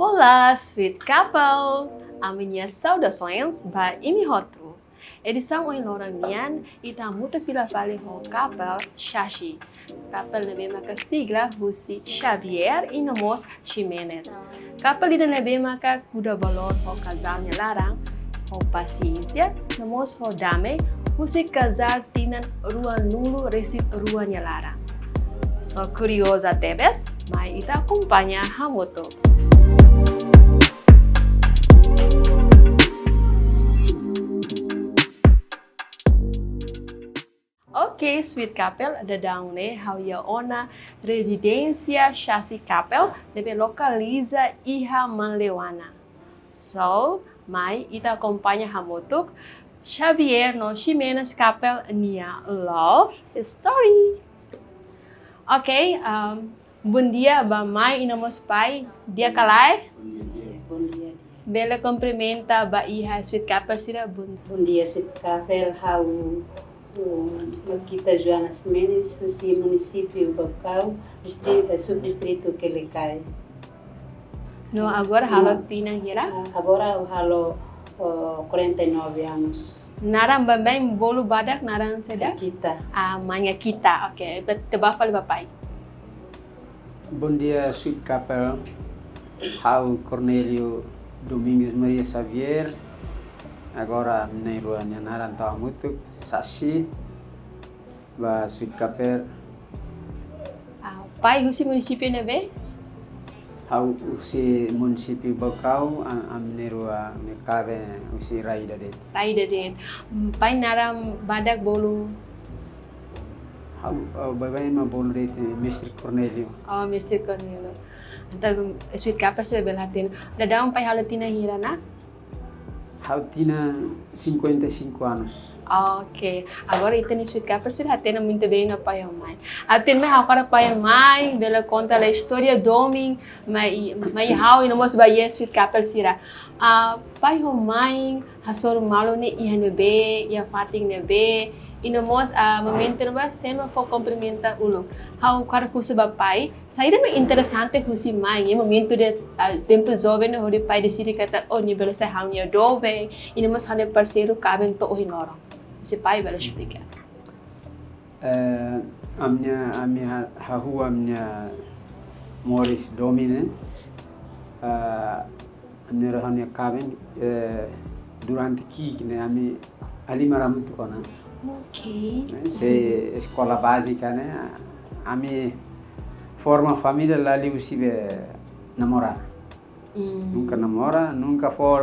Olá, sweet couple! A minha saudações para imihotu. Edição em Loranian, ita muita pila vale ho couple Shashi. Couple na maka sigla husi Xavier e nomos Ximenez. Couple ina lebe maka kuda valor ho casalnya larang, ho paciência, nomos ho dame, husi casal tinan ruan nulu resit ruannya larang. So curiosa tebes, mas ita acompanha hamoto. Ok, sweet couple, dadang ne how ya ona residência Chassi Couple deve localiza iha Manlewana. So, mai ita acompanha hamotuk Xavier no Ximenez Couple nia love story. Ok, bom dia ba mai inamos pai dia kalai. Bom dia. Bela cumprimenta ba iha sweet couple sira bom. Bom dia, sweet couple. How kita Joana Ximenez, susi município Bacau, subdistrito Quelecai. No, agora halo tina gira. Agora eu halo 49 anos. Narang bambay bolu badak narang seda. Kita. Manya kita. Okay, tebak fali bapai. Bom dia, sweet couple. How Cornélio Domingos Maria Xavier. Agora na ruannya naran tahu mutuk saksi ba sweet couple. Pai husi município nebe? How usi município Bacau amne rua me cabe usi raida det. Raida det. Pai narang badak bolu. How babai ma bolu det Mr. Cornélio. Oh, Mr. Cornelio. Então, sweet couple sila belhatin. Dadang pai halo tina hirana? How tina 55 anos. Okay. Agora ita ni sweet couple sila hatin ang muito bem na pai mai. Atin may hau para pai mai, bela conta a história doming, mai hau inamos ba yes sweet couple sila. Pai mai hasor malo ni iha nebe, iha fating nebe. Inamos momento ba sempre for cumprimenta ulo. Hau para kusa ba pai, saída me interessante husi mai, e momento de tempo jovem no de pai decide kata oh ni bela sa hau ni dove, inamos hane parceiro cabem to ohinorong. Si pai bela explica. Amnya hahu amnya Morris Domine. Amnya rohanya cabem durante que né ami ali maram tu kona. Okay. Se escola básica, né? A minha forma família lá ali usibe namorar. Nunca namora, nunca for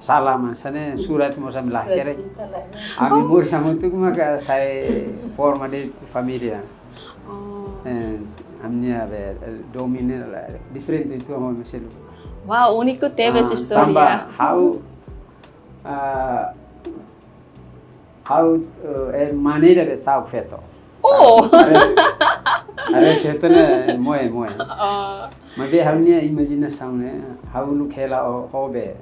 salam, sana surat mo sa milakere. A minha mor sa muito como que sai forma de família. A minha domina diferente do que a minha selu. Wow, único teve essa história. Tamba how maneira de tal feito. Oh. Are feito né moe. Mas be haunia imaginação né, how lu khela hobe.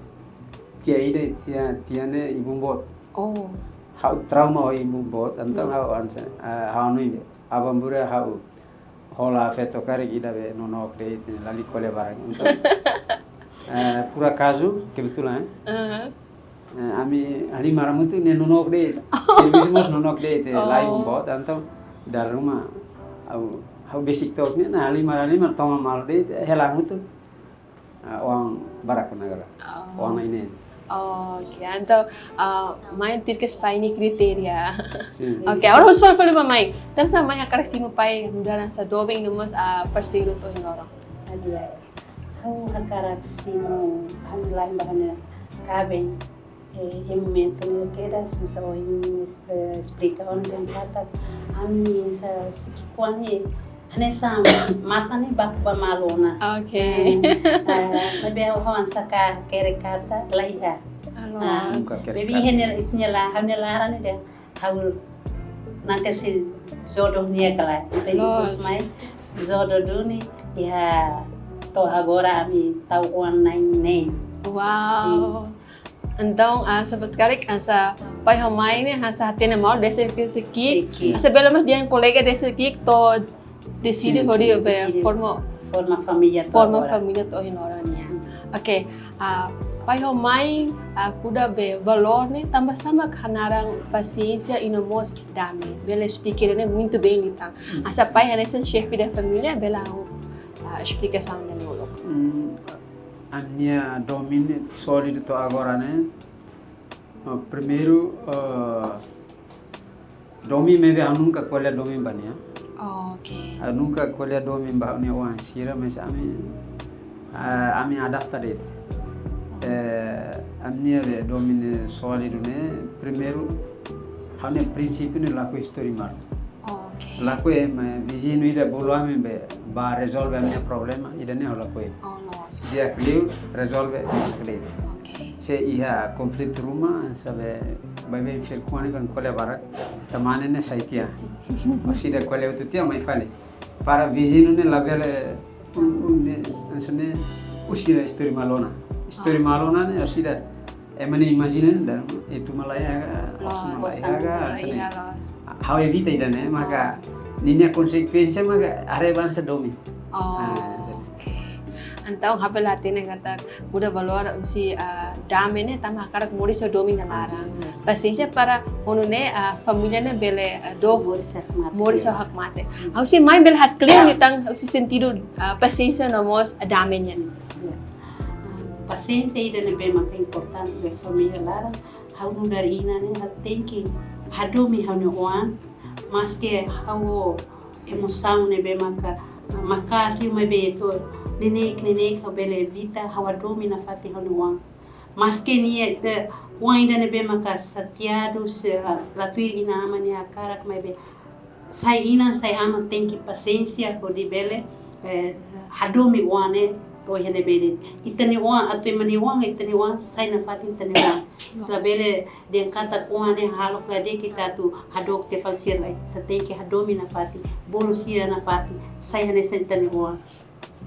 Tia ide tia né ibumbot. Oh. How trauma o ibumbot, então how nui abambura how hola feito kare ida be nono kre lali kole barang. Então por acaso kebetulan ami ali maram itu ne nonok de service mos nonok de lai bumbot então dar rumah au basic talk ne na ali marani mar toma mal de helang itu uang barak nagara uang ini. Okay, então main tirkes pai ni kriteria. Okay, agora vamos falar para mãe. Então sa mãe akar simo pai mudaran sa dobing numas parceiro to hinorong. Adia. Hau hakarat simo hanlai bahana kabeng. Momento que era se explica onde kata ami sa sikikwani anesa mata ni bakba malona. Okay. Maybe ho ansaka kere kata laiha. Maybe henel itnya la ran dia hau nanti si zodo nia kala. Tapi mai zodo duni ya to agora ami tau online. Wow. Então, sabat karik sa pai hamai ni sa hatin mal desse que sa bela mas dia colega desse que to decide hori forma família to hinorania. Oke, pai homai kuda be valor ne tambah sama kanarang paciência e no mos dame. Bela explicar muito bem litang. Asa pai hanesen chef da família bela explicação ne nolok. A minha domínio sólido to agora, né? Primeiro, domi me ve nunca colher domi bania. Oke. Nunca colher domi bania wan sira, mas ami adaptare. A minha ve domínio sólido, né? Primeiro, hane princípio ne laku história mar. Oke. Laku vizinho ida bolo ami be ba resolve a minha problema ida ne laku. Oh, nos. Dia clear resolve bisa clear. Oke. Se ia conflito rumah sabe baby fil kuani kan kole barak tamane ne saitia osida kole ututia mai fale para vizinho ne labele ansene usira histori malona ne osida emane imagine dan itu malaya ansene how evita idane maka ninya konsekuensi maka are bansa domi. Então, hapel hati ne kata kuda valor usi dame ne tama karak mori so domi na larang. Paciência para onu ne família ne bele do mori so hak mate. Usi mai bel hat clear nitang usi sentido paciência no mos dame nya. Paciência ida ne be maka importante be família larang. Hau nu dari ina ne hat thinking hadomi hau ne oan mas que hau emoção ne be maka asli mai be to nenek hau bele vita hau adomi na fati hau nuang mas que nia uang ainda ne be maka satiado se latuir ina ama nia karak mai be sai ama tenki paciência ko di bele hadomi uane to hene bele itani uang atau mani uang itani uang sai na fati itani uang la bele den kata uane halok la de kita tu hadok te falsir lai tenki hadomi na fati bolo sira na fati sai hene sai itani uang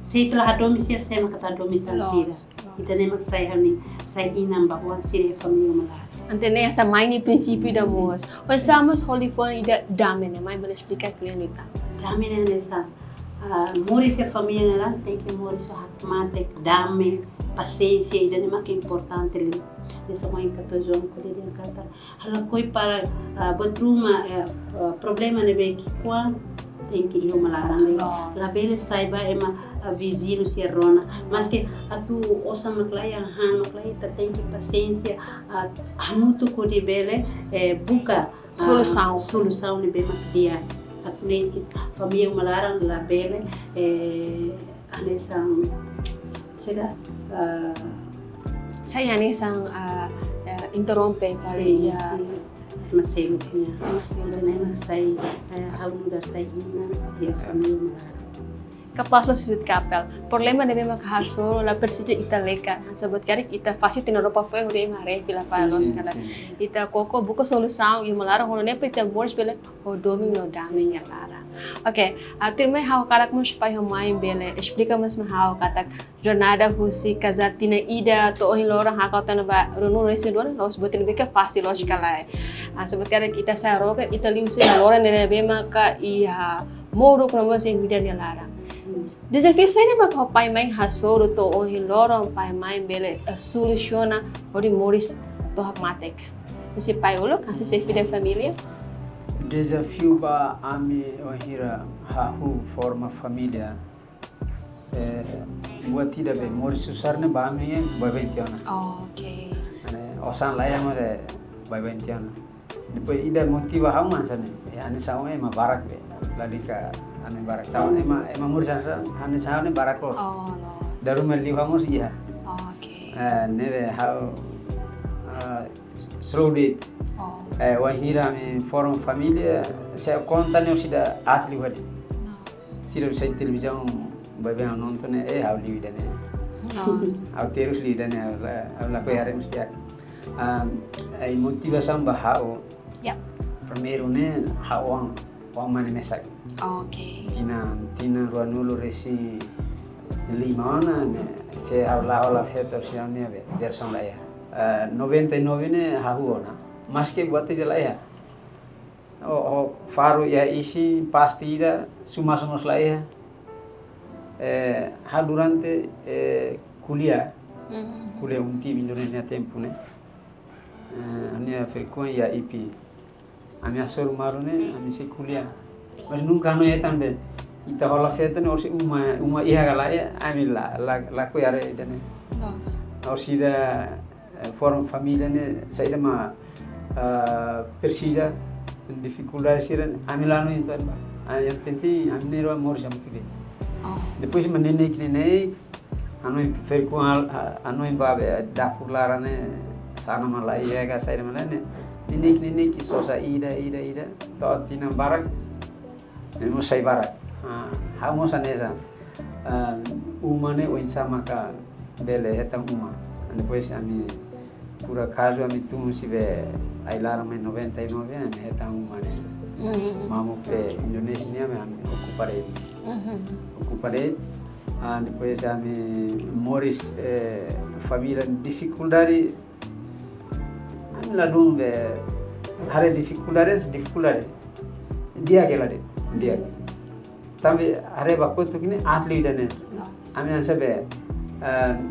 setelah hadomi sir saya makata hadomi tan sira ita ne mak sai hani sai inam bahwa sira família malar Antene essa mai ni princípio da mos. Pensamos holy for ida dame ne mai bela explicar clínica. dame ne nessa mori se família lá tem que mori so hakmate dame paciência ida ne mak importante li nessa mãe kata João kole dia kata hala koi para betruma problema ne be kwa tem que ir malarang la bele saiba ema vizinho se rona mas que atu osa maklaya han maklaya tem que paciência hanutu ko de bele buka solução ne be dia atu ne família malarang la bele anesang será saya ni sang interrompe para maseluknya dan saya harus dar saya ina ya família malarang. Kapag lo susut kapel, problema deve makahaso la persija italeka. Sabot kari kita fácil tin Europa foi no de mare pela palos kada. Ita koko buko solução e malara hono ne pita bors bele o domino dame nya lara. Oke, atir me haw karak mo pai ho mai bele explica mas me haw katak jornada husi kazatina ida to ohin lorang hakota ba runu residor los botin beke fácil los kala. Sabot kari kita sa roka Italy usi lora ne be maka iha moro kono mas en bidan lara. Desafio saya nak pai main hasoro to o hiloro pai main bele soluciona ori moris to hakmatek. Você pai ulo kasih sefi da família? Desafio ba ami ohira hahu forma família buat tidak be moris susarne ba ami babentiana. Oke. Osan laya mas babentiana. Depois ida motiva hau masane. Ya ani sawe ma barak be. Ladika ane barak tahu ema mursa ane sahane barak lo. Oh no. Daru meli vamos ya. Oke. Neve how slowly. Oh. Wahira me forum família se conta ne sida atli wadi. Sida sai televisão babe nonton how li dane. How terus li dane la ko yare mustia. Ai motivação ba how. Yep. Primeiro ne how mani mesak. Oke. Tina ruanulu resi limana ne se la feto siamnya be jerson la ya. 99 ne hahuona. Mas que buat aja lah ya. Faru ya isi pasti ida suma lah ya. Durante kuliah kuliah unti Indonesia tempo ne. Ania frequência ya IP. Ami asor maru ne ami se kuliah. Mas nunca no etan be. Ita hola feta ne orsi uma iha kala ya ami la ko yare dane. Nos. Orsi da forum família ne saída ma persija dificuldade siran ami lá no então. Yang penting ami ne ro mor jam tide. Depois menene kine anu frequência anu babe dapur larane sana malai ya ga saída malane. Ninik sosa ida to tinam barak. Nemo sai barak. Hamos anesa umane o insama ka bele hetang uma. Depois ami pura caso ami tu sibe ailar me 99 ami hetang umane. Mamu pe Indonesia ami ocupare. Depois ami Morris família dificuldade ami ladum be hare dificuldade dia tapi hare bakut tu kini atlet dane ami ansa be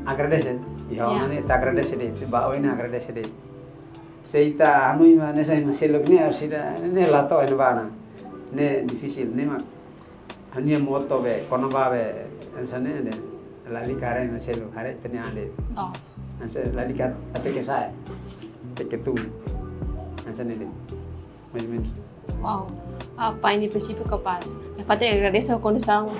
agradecer ya ani ta agradecer de ba oina agradecer de seita anu imane sai maselok ni arsida ne lato en bana ne difícil ne mak ania moto be kono ba be ansa ne de lali kare maselok hare tene ande ansa lali kat ate ke sai te tu ansa ne de mais menos. Wow. Apa ini prinsipio capaz. Na parte agradeço a condição.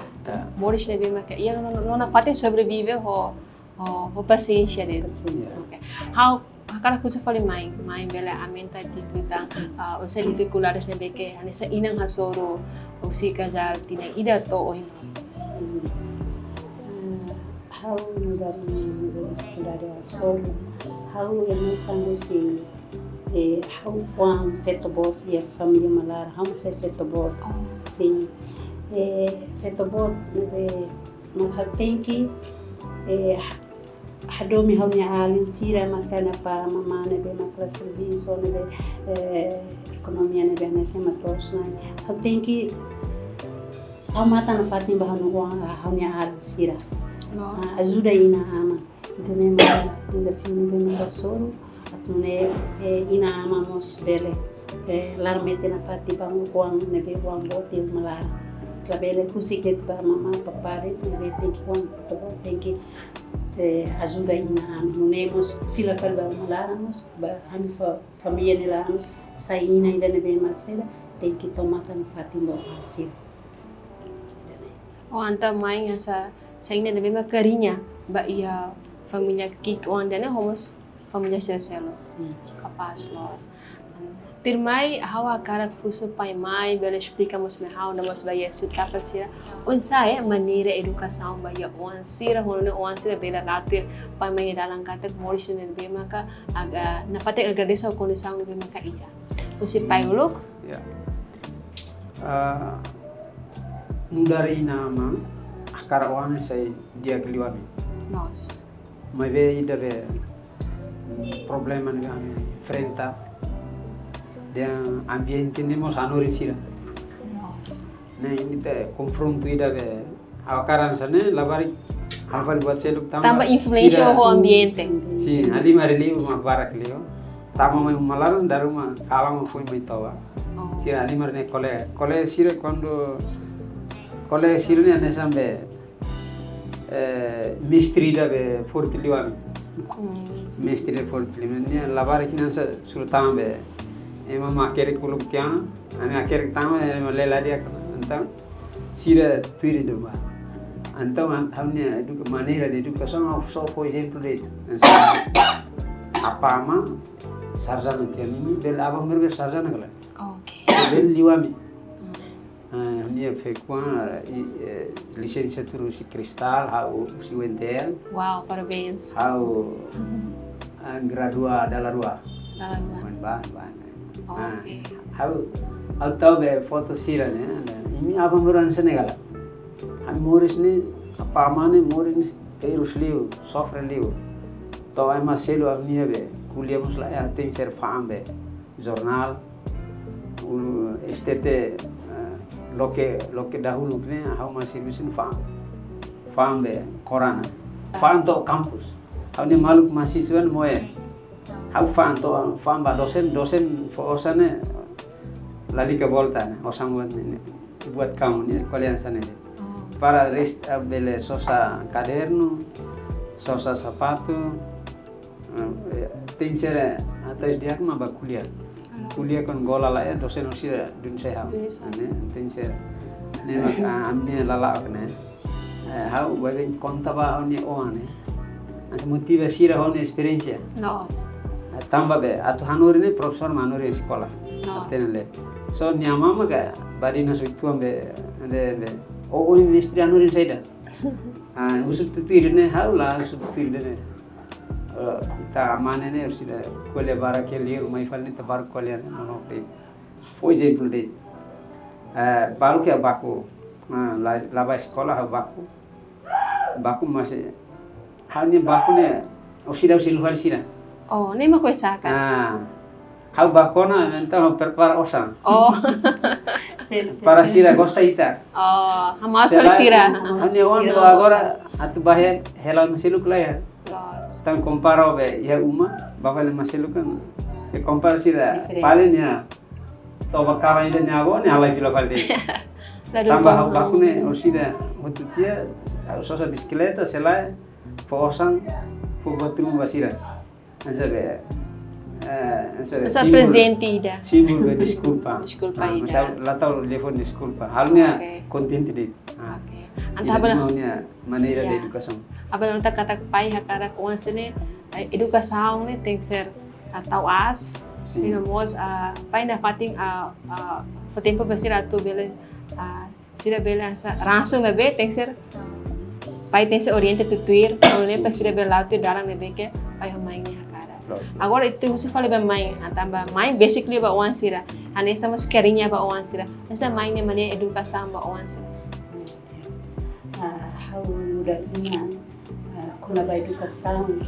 Moris ne bem que ia não na parte sobrevive o paciência dele. Okay. How cara coisa falei mãe bela a menta titang os dificuldades ne bem que anessa inang hasoro o si casal tinang ida to o ima. How dari hasoro how ele sangue se how one fetobot e família malar how se fetobot sim fetobot de tem que hadomi how ne alin sira mas kana para mama ne be makla serviço ne be economia ne be nesse matos na how tem que how mata na fatin bahanu how ne alin sira ajuda ina ama itu ne ma desafio ne be soro atune ina amamos bele larmete na fati bangu kuang nebe kuang boti malara klabele kusiket ba mama papare nebe tenki kuang tenki ajuda ina amunemos fila kalba malaramos ba ami família nelaramos saína ida nebe marcela tenki tomata na fati bo asil O anta mãe essa saína nebe ma carinha ba ia família kik on dane homos família celos capaz los tirmai hawa cara fuso pai mai bela explicamos me how na mas baia sit kapasira unsai maneira educação baia oansira hono oansira bela latir pai mai dalang kata moris ne be maka aga na pate agradeço a condição ne be maka ida usi pai uluk ya dari nama akar oane sai dia keliwami nos mai be ida be problema ne kami enfrenta dan ambiente nemos anorisira nah ini te confronto ida be akaran sana labari halfal buat seluk tambah influência ho ambiente si ali marili uma barak leo tama mai malaran daruma kalam foi mai tawa si ali marne kole sira quando kole sira ne anesambe mistri da be fortiliwami mestire fortili menia lavar kinansa surtambe ema makere kuluk tiana ani akere tama ema lela dia antam sira tuiri duma antam hamne educa maneira de educação só por exemplo de apa ama sarjana tiani bel abang berber sarjana kala okay bel liwami dia fekwa licenciatura si cristal hau si wentel wow parabéns hau gradua dalarua ban okay hau tau be foto sira ne ini apa muran senegala am moris ni apa mane moris ni terus liu sofre liu to ai maselo amnia be kuliah musla ya tem ser fambe jornal estete lo que dahulu ne how masih bisin fam be korana fam to kampus Hau ni maluk mahasiswa moe. Hau fan ba dosen osane lali ke volta osang buat kamu ni kalian sana. Para bele sosa caderno, sosa sapato, tingsere atas dia mah kuliah. Kuliah kan gola lah ya dosen usir dun seha. Tingsere. Ni mak amni lala kena. Hau bagai konta ba oni oane. As motivasi ra oni experiência. Nos. Tambah be atu hanuri ni profesor manuri sekolah. Tenle. So nyama mah ka bari na suituam be o industri anu rin saida. Usut tutir ne haula usut tutir ne. Ita amane ne usida kole bara ke lier mai falni ta bar kole ne no pe. Foi je pulde. Baru ke baku. Laba sekolah ha baku. Baku masih hanya baku ne usida usil sira. Oh, nem ako isaka. Hau bakona então prepara osang. Oh. Para sira gosta ita. Oh, hamasol sira. Hanya on to agora atu bahen hela masiluk lah ya. Tan comparo be ya uma bakal masiluk kan. Se compara sira paling ya. To bakara ida nyago ni halai fila falde. Tambah hau bakune osida hututia sosa bisikleta selai posang fogotu basira. Asa be Sa presente ida. Simbol be desculpa. Desculpa ida. Misal latau telefon desculpa. Halnya kontente dit. Okay. Anta maunya maneira de educação. Apa nanta kata pai hakara once ne educação ne tem que ser atau as. Dinamos pai na fating o tempo basir atu bele sira bele asa raso mebe tem que ser pai tem que ser oriente tutuir, olhe para sira bele atu dalam mebe ke pai hamai ni agora itu você fala bem mãe, tambah mãe basically ba one sira, ane sama carinha ba one sira, essa mãe ne mane educação ba one sira. Hau mudahnya, kuna ba educação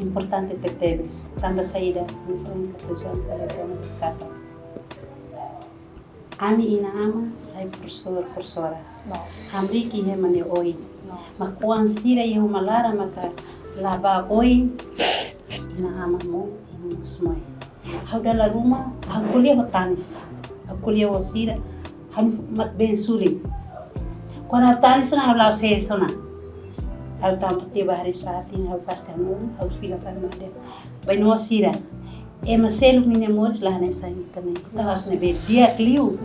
importante teteles, tambah saída, misalnya ketujuan pada kata. Ami ina ama sai profesora. Hamri ki he mane oi. Makuan sira yang malara maka laba oi. Ina ama mo ina semua. Hau dalam rumah, hau kuliah botanis, hau kuliah wasira, hau mat ben suling. Kau tanis na hau lau sesona, hau tampak tiba hari suatin, hau pasti hau fila farmada. Bain wasira, maselu minha amores lá nessa também. Então harus nebe dia clio,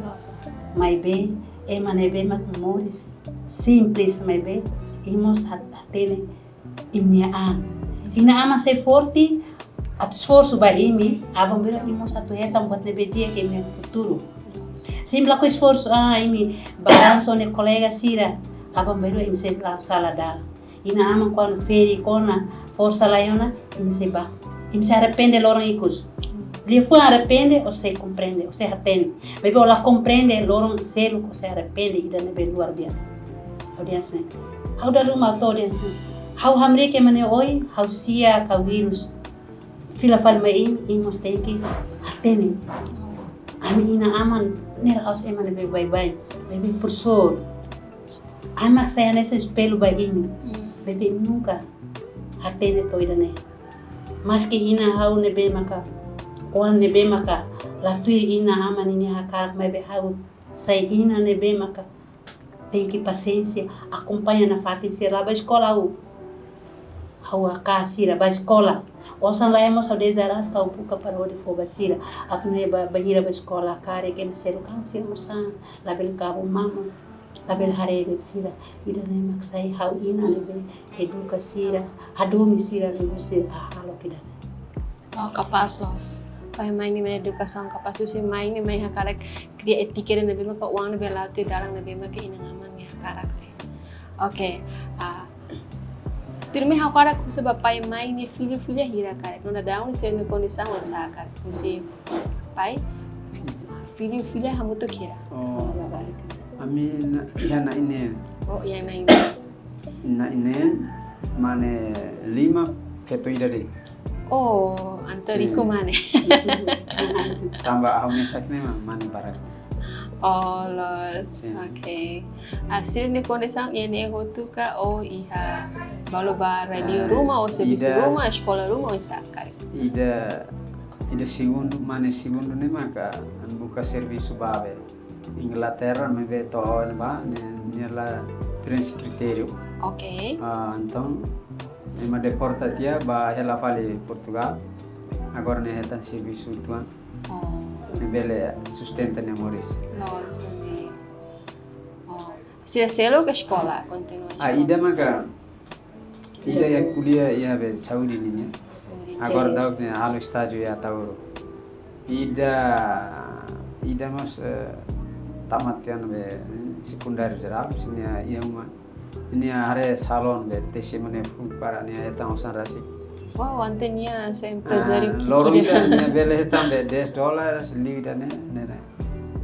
mai be, nebe mat amores simples mai be, imos hatene imnia Ina ama se forte, at esforço ba imi, abang bira imo sa tuhetang buat nebe dia ke mi futuro. Simple ko esforço imi balanço ne colega sira, abang bira imi se la sala dala. Ina ama quando feri kona força laiona, imi se ba. Imi se arrepende lorong ikus. Dia foi arrepende ou se compreende, ou se atende. Bebe ola compreende lorong selo ko se arrepende ida nebe luar biasa. Audiência. Hau da rumah to audiência. Hau hamre ke mane oi, hau sia ka virus. Fila fal mai imos tenki atene. Ami ina aman ner aus emane be bye. Bebe professor. Ama saya nesse espelho ba imi. Bebe nunca atene to idane. Mas que ina hau nebe maka. Oan nebe maka. Latui ina aman ini hakar mai be hau. Sai ina nebe maka. Tem que paciência, acompanha na fatin se lá ba escola hawa kasira ba escola osan la hemos ao desaras ka upuka para ode fo basira atune ba bahira ba escola kare ke mesero kansir mosan la bel cabo mama la bel hare de sira ida ne maksai hau ina ne be educa sira hadomi sira ne busir halo kida capaz los pai mai ni me educação capaz susi mai ni mai hakarak kriya etika ne be maka uang ne be la tu dalang ne be maka ina ngaman ni hakarak okay Pirme hakara kusa pai mai ni filho hira cara. Não dá um ser no condição essa cara. Kusi pai filho hamuto kira. Oh. Ami yana inen. Oh yana inen. Na inen mane 5 feto idade. Oh, antorico mane. Tambah awalnya sakne mane barat. Oh, los. Sim. Okay. Sila ni kondisang ini hotu ka o iha balo ba radio rumah o serviço rumah, escola rumah o isakar. Ida segundo, mane segundo ne maka buka serviço babe. Inglaterra me ve to ba nela prince critério. Okay. Então, me deporta tia ba ela fale Portugal. Agora ne hetan serviço tuan. Oh. Ne bele sustenta ne moris. Nossa, né? Oh. Sila selo ke escola, continua a escola. Ida maka ida ya kuliah ya be Saudi ni. Agora dá o halo estágio ya tahu. Ida mas tamatian be secundário geral sini ya uma ini hari salon be tesi mana para ni eta usan rasi. Wow, antenya sa empresário que Logo ida bele hetam be $10 liu ne.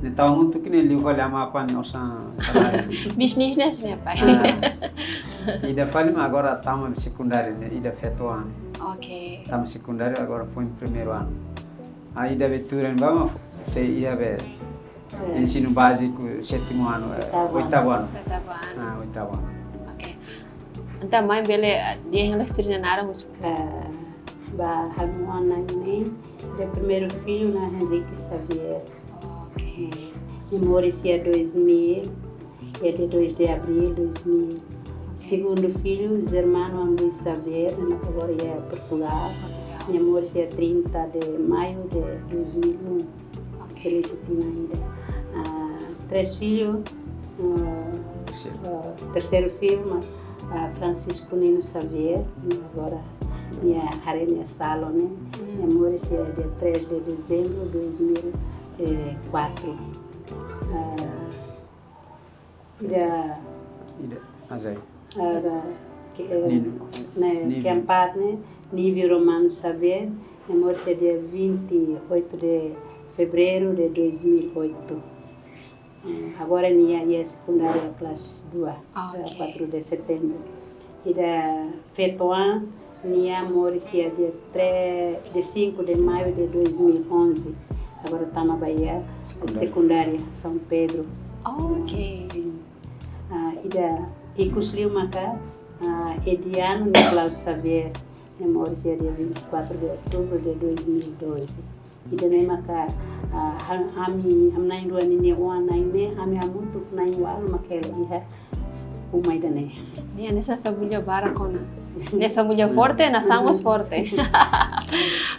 Ne tahu untuk ini liu vale apa ni usan salário. Business né, pai? Ida fale agora tamo secundário ne ida fetuan. Okay. Tamo secundário agora foi em primeiro ano. Aí deve turen vamos se ia be ensino básico sétimo ano, oitavo ano. Oitavo ano. Okay. Anta mãe bele dia yang lestri na nara mus. Ba halmuan ni de primeiro filho na Henrique Xavier. Okay. Memória 2000, é de 2 de abril de 2000. Segundo filho, os irmãos Luís Xavier, agora é Portugal. Memória 30 de maio de 2001. Celestina ainda. Três filhos, terceiro filho, Francisco Nino Xavier, agora minha rainha Salone. Memória é de 3 de dezembro de 2004. Azai. Keempat Nívio Romano Xavier, memória é dia 28 de fevereiro de 2008. Agora é secundária, classe 2, 4 de setembro. E da Fetuan, minha memória é dia 5 de maio de 2011. Agora está na Bahia, secundária, São Pedro. Okay. Sim. Icus Liu Maca, Ediano Nicolau Xavier, memória é dia 24 de outubro de 2012. E também Maca, amnai dua nini wan naine, amutu nai wal makela iha umay dane. Nia nessa família baracona. Ne família forte, nós somos forte.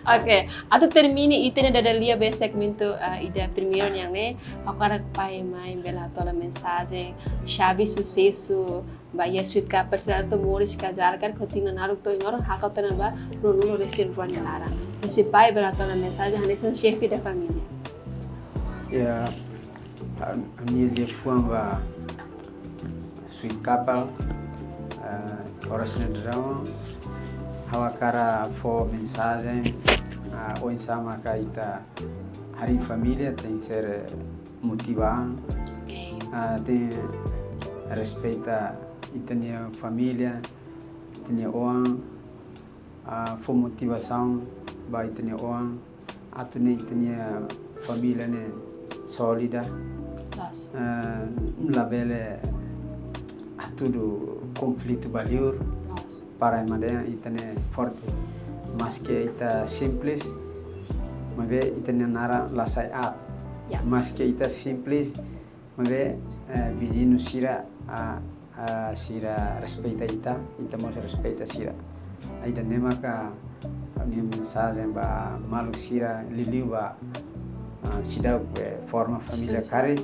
Okay, ato termine itene da lia be segmento ida primeiro yang ne, agora pai mãe bela toda mensagem, chave sucesso, bahia suit ka perselato moris casar kar continua naru to inor hakau tenan ba nuno resin ruan lara. Esse pai bela toda mensagem nessa chefe da família. Ya, a minha dia foi sweet couple, orasnya drama, hawakara for mensagem, ou sama kaita hari família tem que ser motivado, tem respeita itania família, itania orang, for motivação, ba itania orang, atune itania família ne sólida, labele tudo conflito baliur para madem itane forte, mas que ita simples, mas itane nara lasai up, mas que ita simples, mas vigino sira sira respeita ita mau respeita sira, ita nema ka ni mensagem ba malu sira liliu ba sidau forma família kare,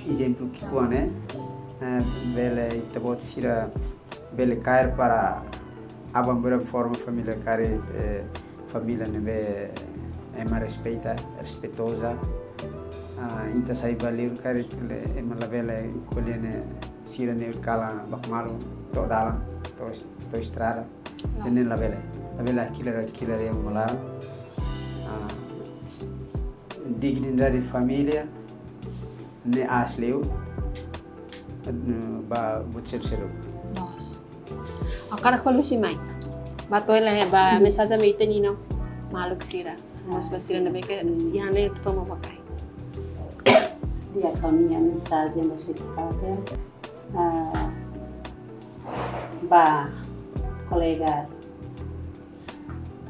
exemplo que kuane bele itabot sira bele cair para abambura forma família care família nebe ema respeitosa inta sai valir care ema la bele colhene sira ne kala bakmalu to dalam to estrada tenen la bele killer yang malar dignidade família ne asleu ba butsel selo. Nos. Akara kalau si mai. Batoy lah ba mensagem may itanino maluk sira. Mas ba sira na beke yan na ito mo pakai. ia kau minha mensagem da sua casa. Ba colegas,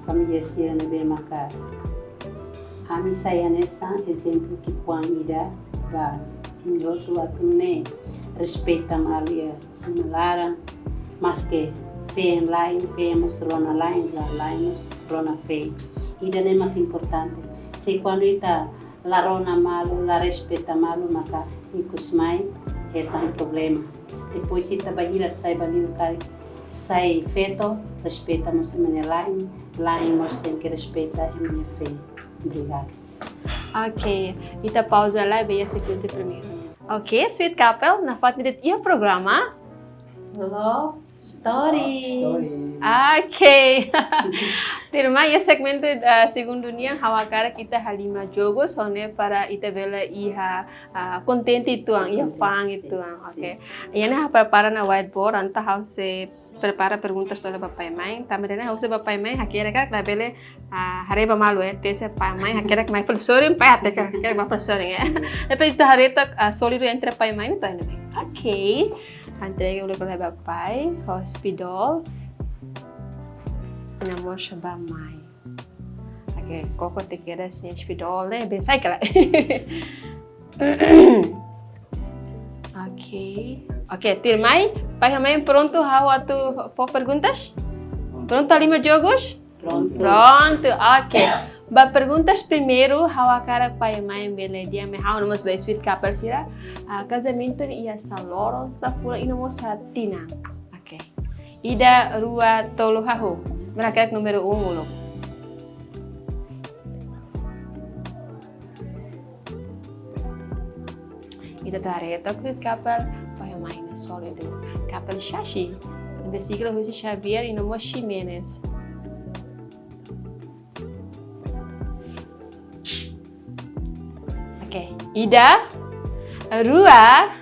família Sirene bem marcar. Kami saya nessa exemplo que quando ida ba em outro atune respeita malia malara mas que fe lain fe mostrona lain mostrona fe ida é mais importante se quando ita la rona malo la respeita malo maka ikus mai é um problema depois se ita bahira sai balido cai sai feto respeita mostrona lain mos tem que respeitar a minha fé. Obrigada. Ok, kita pausa lá e veja a segunda primeiro. Ok, sweet couple, na foto dit ia programa. Love Story. Ok. Terima ia segmento segundo dia hawakara kita halima jogos hone para ita bela iha contente itu ang iha pang itu ang. Ok. Iana prepara na whiteboard anta house prepara perguntas toda papai e mãe. Também house papai e mãe hakira kak na bele hareba malu tese pai mãe hakira mai professor em pai até hakira mai professor ya. Depois ita hareta solido entre pai e mãe então. Ok. Entrega ulit oleh papai hospital. Namor siya mãe. Ok, koko te quedas em hospital né? Bem sai kala. Ok. Ok, Tirmai, pai mãe pronto hawa tu for perguntas? Pronto ali meus jogos? Pronto, ok. Ba perguntas primeiro, hawa cara pai mãe bele dia me hawa nomos ba sweet couple sira. Casamento ia saloro sa fula inamos hatina. Ok. Ida rua tolu hahu. Merakit número 1 ulo. Ida tareto sweet couple pai mãe na solido. Couple Shashi. Da sigla José Xavier e nomos Ximenes. Oke, Ida, rua,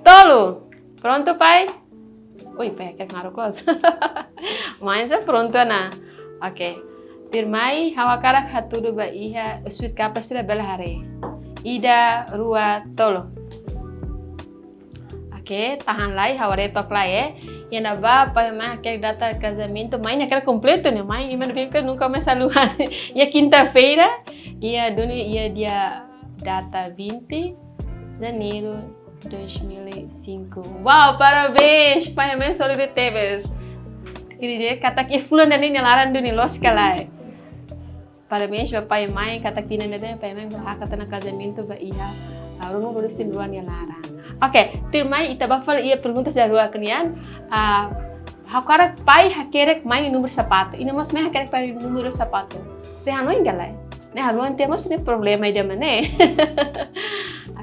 tolu. Pronto, pai? Ui, pai, quer que close? Mas é pronto, na. Oke. Tirmai, hawakara haturu ba iha sweet couple sila bela hari. Ida, rua, tolu. Oke, tahan lai, haware tok lai Yang naba pai mãe quer data casamento, mãe não quer completo né, mãe, mas não nunca mais saludan. E quinta-feira, ia dia data 20 de janeiro 2005. Wow, parabéns, pai mãe solo de Tebes. Quer dizer, kata que fulano nem laran duni los kalai. Parabéns pai mãe, kata que nem pai mãe berhak na casamento ba iya. Rumo berusin luan ya laran. Oke, Tirmai ita bafal ia perguntas dari luar kenian. Hakara pai hakerek main número sapato. Ina mas mai hakerek pai número sapato. Se hanoi galai. Ne haluan temos ne problema ida mane.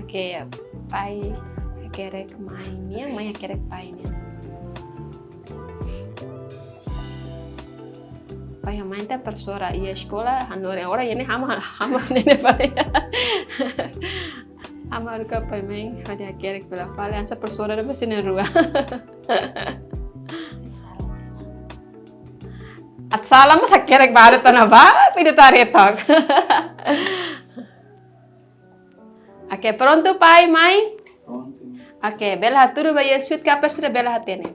Oke, pai hakerek mainnya, mai hakerek painya. Pai main ta professora ia sekolah hanore ora ini hama nene pai. Amar ka pai mãe, olha quer que ela fale essa professora da você na rua. At salam sa kerek barat na ba? Pwede taretok. Oke, pronto pai, mãe? Pronto. Oke, bela turu ba sweet couple sira bela hatene.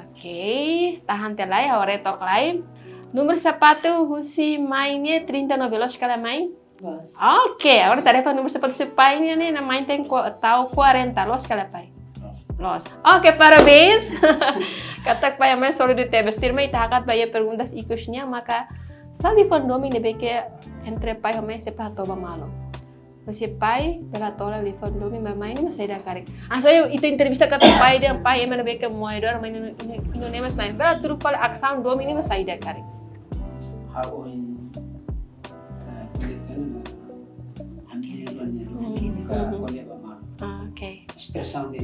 Oke, tahan telai hore tok lai. Número sapato husi mainnya 39 los kala mãe. Ok, agora tarefa número sapato se pai né, na mãe tem tal 40 los kala pai. Los. Ok, parabéns. Katak pai mãe solo de Tebes. Tirma itahakat ba perguntas ikusnya maka sali fondomi nebe que entre pai e mãe se toba malo. Kasi pai pela tola li fondomi mamãe ni masai da karek. So itu entrevista kata pai dan pai emang nebe que moedor mãe ino nemas mãe. Pela turu fala aksam domi ni masai da karek. Ok.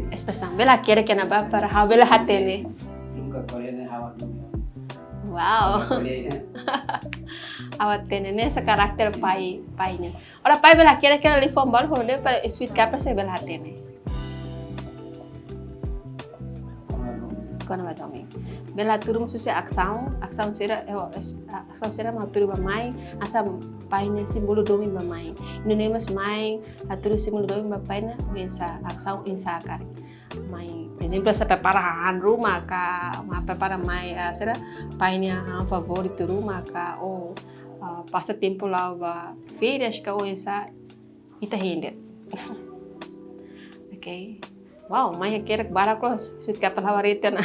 Expressão. Bela quer que na ba para how bela hatene. Wow. Awat tene sa karakter pai niya. Ora pai bela quer que ali form bal horde para sweet couple se bela hatene. Kono ba domi. bela turu musuh aksão será mau turu bamai asa paine simbolo domi bamai inonemas mai aturu simbolo domi bapaina wensa aksão insa kari mai exemplo sa preparahan rumah ka prepara mai será paine favorito rumah ka passa tempo lá va férias ka wensa ita hendet. Okay. Wow, may kerek barak los. Sweet kapal hawarita na.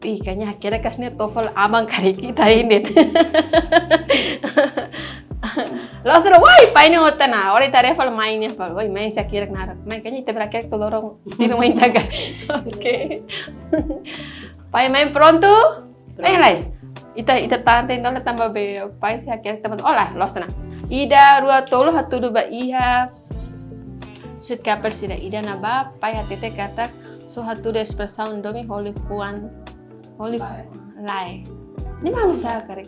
Ih, kayaknya kerek kasnya TOEFL abang kari kita ini. Los sudah, wah, paine hotan na. Ora tarefa mainnya, wah, main saya kerek narak. Main kayaknya kita berakhir tuh lorong di rumah intaga. Oke. Pai main pronto? Lain. Ita tante então tambah be pai se aquele teman olah los na ida rua tolo hatudu ba iha sweet kapal sida ida na ba pai hatete kata so hatudu expressão domi holy lai ni malu sa karek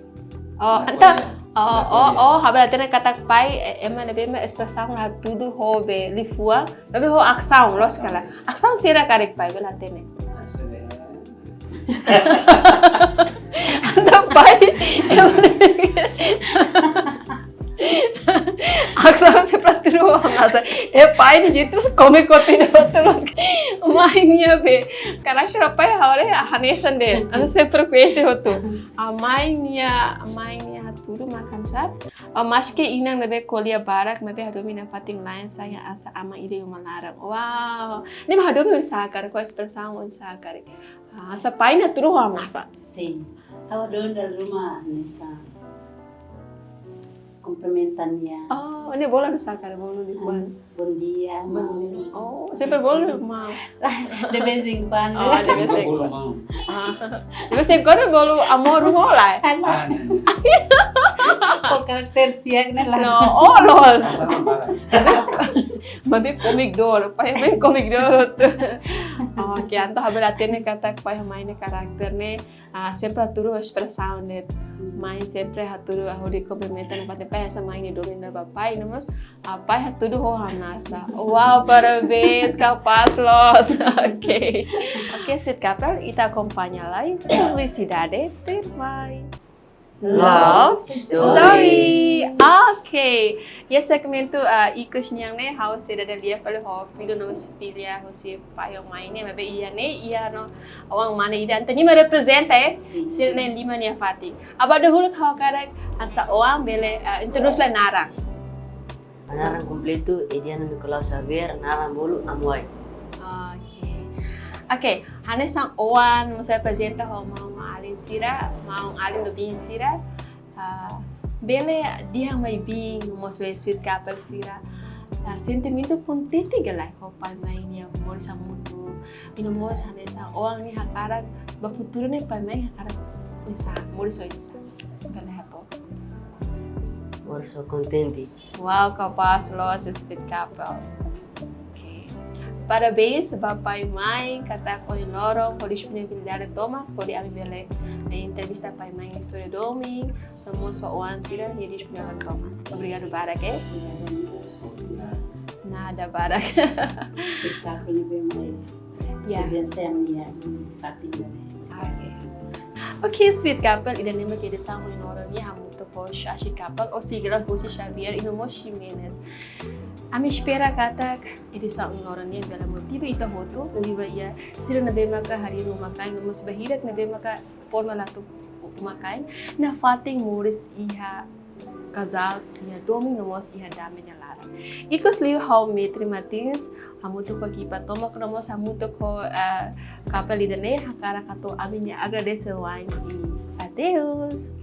anta habala tena kata pai ema na be expressão hatudu hobe lifua be ho aksão los kala aksão sira karek pai bela tene anda pai aksam se pratirou nasa pai ni jitu come continua terus mainnya be karakter apa ya hore hanesan deh asa se frekuensi hotu mainnya haturu makan sat maske inang nabe kolia barak mabe hadomi na pating lain saya asa ama ide malarang wow ni hadomi sakar ko expressão sakar asa pai na turu nasa sim awak doon dalam rumah nisa komplementannya. Oh, ini boleh sakar boleh di buan. Bon dia. Oh, sempre boleh mau. De vez em quando. Oh, de vez em quando. De vez em quando boleh amor mulai. O karakter siak na lang. No, oh los. Mabe komik dor, pai main komik dor. Oh, que anto habelatene kata pai main karakter ne sempre aturu expressão net. Main sempre haturu ahuri komplementa na pate pai essa main domina bapai namos pai haturu ho hanasa. Wow, parabéns, capaz los. Okay. Okay, sweet couple, ita acompanha lá e felicidade vai. Love Story. Okay. Ya segmento ikut niang ne haus seda dia pada ho video no filha hosi pai main ne mabe iya ne iya no awang mana ida antani me representa sir ne lima ne fati. Aba dahulu kau karak asa awang bele introdus la narang. Narang completo Ediana Nicolau Xavier narang bolu amoy. Okay, hane sang oan mo sa presenta ho mau alin sira, mau alin do bin sira. Bele dia mai bin mo sa sweet couple sira. Sentimento pun titig lai ho palmai niya mo sa mundo. Ino mo sa hane sang oan ni hakarak ba futuro ne palmai hakarak isa mo so isa. Bele hapo. Mor so contente. Wow, capaz los sweet couple. Parabéns, papai e mãe, kata ko yung lorong, por disponibilidade toma, por ami bele entrevista pai mãe na história do homem, vamos só o ansira e disponibilidade toma. Obrigado, Barak. Nada, Barak. Kita punya bemai. Presença minha fatinha. Okay, sweet couple, ida nema que de samo in lorong ni hamu to ko Shashi couple o sigla Jose Xavier e no Jimenez. Ami espera kata edição ignorania bela motivo ita hoto liba ia sira na bema ka hari rumah kain mus bahirat na bema ka forma latu makain na fating moris iha casal ia domi nomos iha dame na lara ikos liu how Metri Martins hamuto ko kipa toma nomos hamuto ko kapal idane hakara kato aminya agradece wine e adeus.